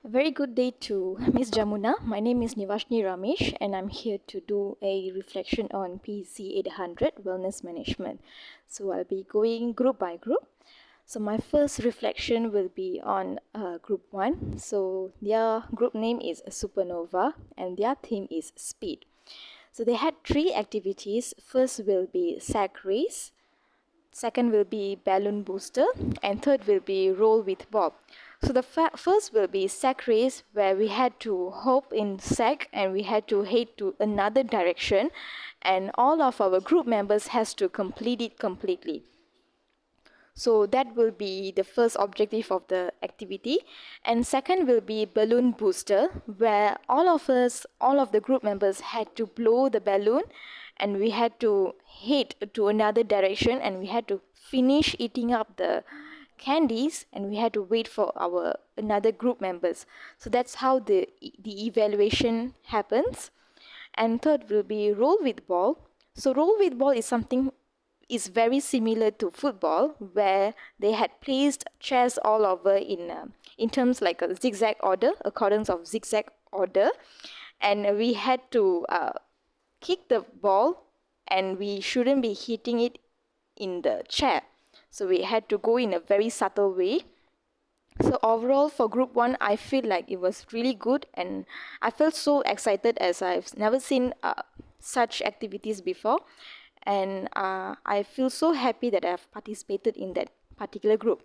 A very good day to Miss Jamuna. My name is Nivashini Ramesh and I'm here to do a reflection on PC 800 Wellness Management. So I'll be going group by group. So my first reflection will be on group 1. So their group name is Supernova and their theme is speed. So they had 3 activities. First will be sack race, second will be balloon booster, and third will be roll with bob. So the first will be sack race, where we had to hop in sack and we had to head to another direction, and all of our group members has to complete it completely. So that will be the first objective of the activity. And second will be balloon booster, where all of the group members had to blow the balloon and we had to head to another direction and we had to finish eating up the candies and we had to wait for our another group members. So that's how the evaluation happens. And third will be roll with ball. So roll with ball is very similar to football, where they had placed chairs all over in terms like a zigzag order, accordance of zigzag order, and we had to kick the ball, and we shouldn't be hitting it in the chair. So we had to go in a very subtle way. So overall for group 1, I feel like it was really good and I felt so excited as I've never seen such activities before, and I feel so happy that I've participated in that particular group.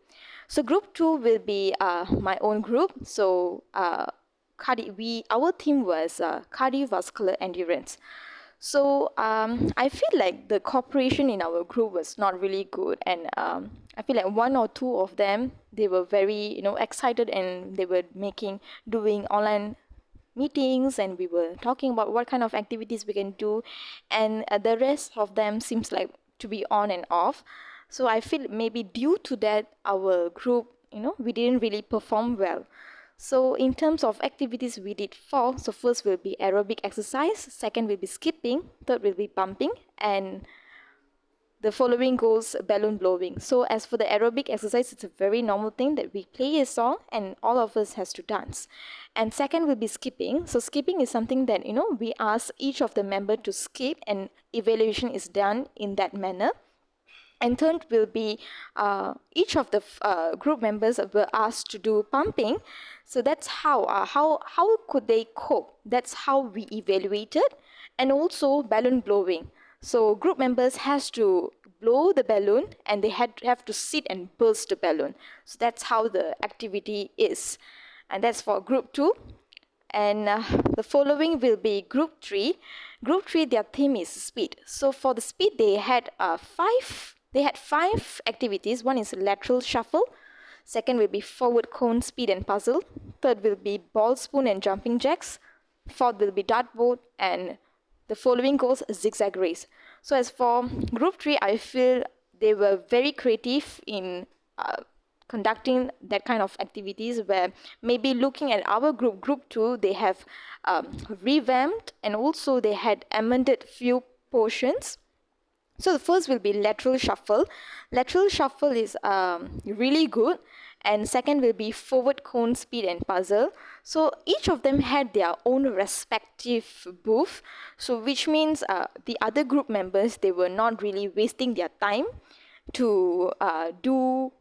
So group 2 will be my own group. So our theme was cardiovascular endurance. So I feel like the cooperation in our group was not really good, and I feel like one or two of them, they were very excited and they were doing online meetings, and we were talking about what kind of activities we can do, and the rest of them seems like to be on and off. So I feel maybe due to that our group, we didn't really perform well. So in terms of activities, we did 4. So first will be aerobic exercise, second will be skipping, third will be pumping, and the following goes balloon blowing. So as for the aerobic exercise, it's a very normal thing that we play a song and all of us has to dance. And second will be skipping. So skipping is something that, we ask each of the member to skip, and evaluation is done in that manner. And third will be each of the group members were asked to do pumping. So that's how could they cope. That's how we evaluated. And also balloon blowing. So group members has to blow the balloon and they have to sit and burst the balloon. So that's how the activity is. And that's for group 2. And the following will be group 3. Group 3, their theme is speed. So for the speed, they had 5 activities. One is lateral shuffle. Second will be forward cone, speed and puzzle. Third will be ball spoon and jumping jacks. Fourth will be dartboard, and the following goes zigzag race. So as for group 3, I feel they were very creative in conducting that kind of activities, where maybe looking at our group 2, they have revamped and also they had amended few portions. So the first will be lateral shuffle. Lateral shuffle is really good. And second will be forward cone, speed and puzzle. So each of them had their own respective booth. So which means the other group members, they were not really wasting their time to do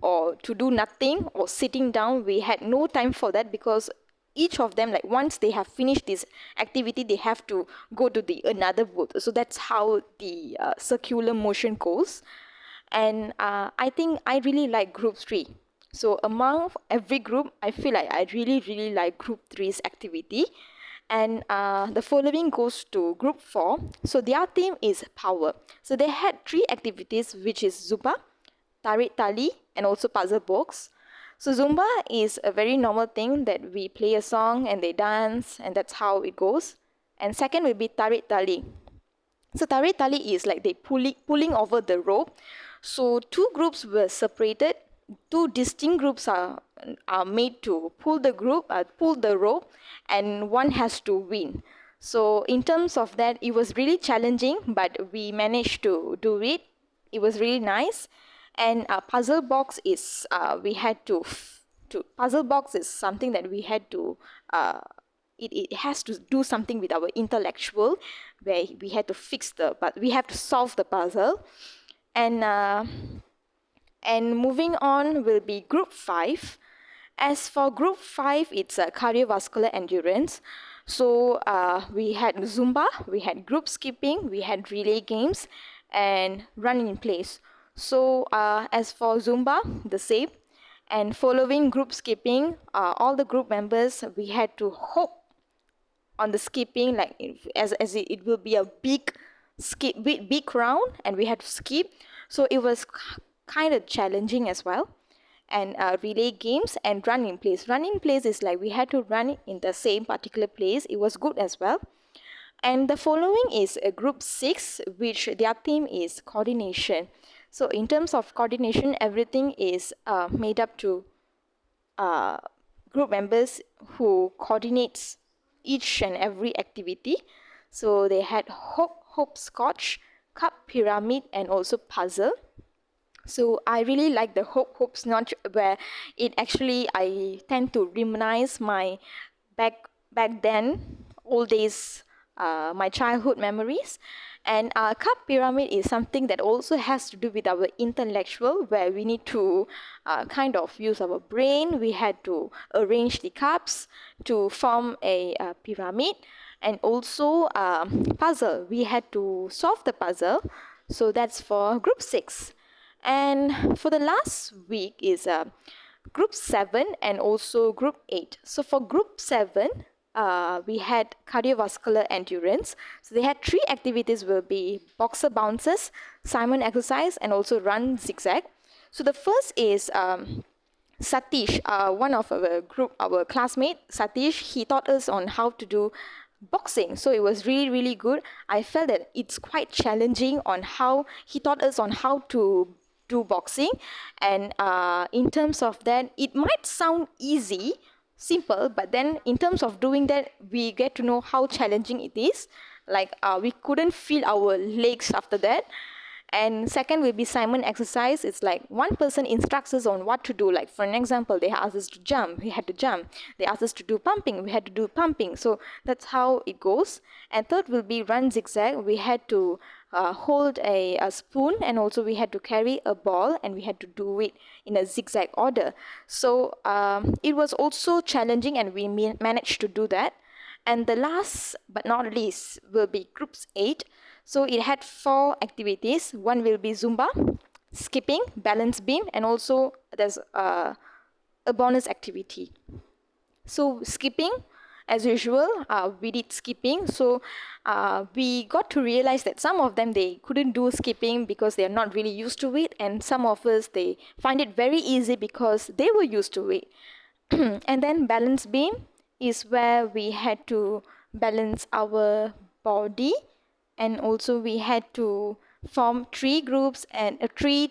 nothing or sitting down. We had no time for that, because each of them, like once they have finished this activity, they have to go to the another booth. So that's how the circular motion goes. And I think I really like group 3. So among every group, I feel like I really like group 3's activity. And the following goes to group 4. So their theme is power. So they had 3 activities, which is Zumba, tarik tali, and also puzzle box. So Zumba is a very normal thing that we play a song and they dance, and that's how it goes. And second will be tarik tali. So tarik tali is like they pulling over the rope. So 2 groups were separated. 2 distinct groups are made to pull the rope, and one has to win. So in terms of that, it was really challenging, but we managed to do it. It was really nice. And puzzle box is we had to to, puzzle box is something that we had to, it has to do something with our intellectual, where we had to but we have to solve the puzzle. And moving on will be group 5. As for group 5, it's cardiovascular endurance. So we had Zumba, we had group skipping, we had relay games, and running in place. So as for Zumba, the same. And following group skipping, all the group members, we had to hop on the skipping, like as it will be a big skip, big round, and we had to skip. So it was kind of challenging as well. And relay games and run in place. Run in place is like we had to run in the same particular place. It was good as well. And the following is a group 6, which their theme is coordination. So in terms of coordination, everything is made up to group members who coordinates each and every activity. So they had hopscotch, cup, pyramid, and also puzzle. So I really like the hopscotch, where it actually, I tend to reminisce my back then, old days, my childhood memories. And cup pyramid is something that also has to do with our intellectual, where we need to kind of use our brain. We had to arrange the cups to form a pyramid. And also puzzle, we had to solve the puzzle. So that's for group 6. And for the last week is group 7 and also group 8. So for group 7, we had cardiovascular endurance. So they had 3 activities, will be boxer bounces, Simon exercise, and also run zigzag. So the first is Satish, one of our group, our classmate, Satish, he taught us on how to do boxing. So it was really, really good. I felt that it's quite challenging on how he taught us on how to do boxing. And in terms of that, it might sound easy, simple, but then in terms of doing that, we get to know how challenging it is. Like we couldn't feel our legs after that. And second will be Simon exercise. It's like one person instructs us on what to do. Like for an example, they asked us to jump, we had to jump. They asked us to do pumping, we had to do pumping. So that's how it goes. And third will be run zigzag. We had to hold a spoon, and also we had to carry a ball, and we had to do it in a zigzag order. So it was also challenging, and we managed to do that. And the last but not least will be groups 8. So it had 4 activities. One will be Zumba, skipping, balance beam, and also there's a bonus activity. So skipping, as usual, we did skipping. So we got to realize that some of them, they couldn't do skipping because they are not really used to it. And some of us, they find it very easy because they were used to it. And then balance beam is where we had to balance our body, and also we had to form 3 groups and a three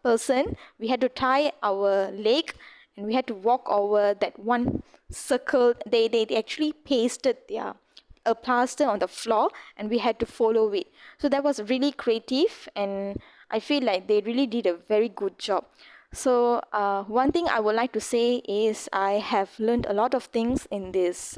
person. We had to tie our leg, and we had to walk over that one circle. They actually pasted a plaster on the floor, and we had to follow it. So that was really creative, and I feel like they really did a very good job. So one thing I would like to say is I have learned a lot of things in these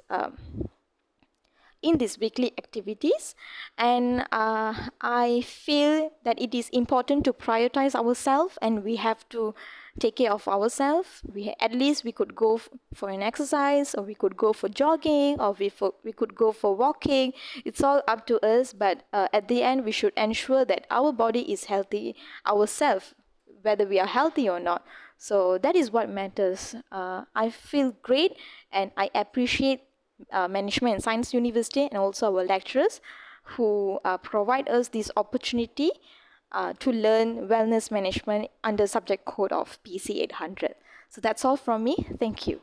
weekly activities, and I feel that it is important to prioritize ourselves, and we have to take care of ourselves. At least we could go for an exercise, or we could go for jogging, or we could go for walking. It's all up to us, but at the end we should ensure that our body is healthy ourselves, whether we are healthy or not. So that is what matters. I feel great, and I appreciate Management and Science University and also our lecturers who provide us this opportunity to learn wellness management under subject code of PC 800. So that's all from me. Thank you.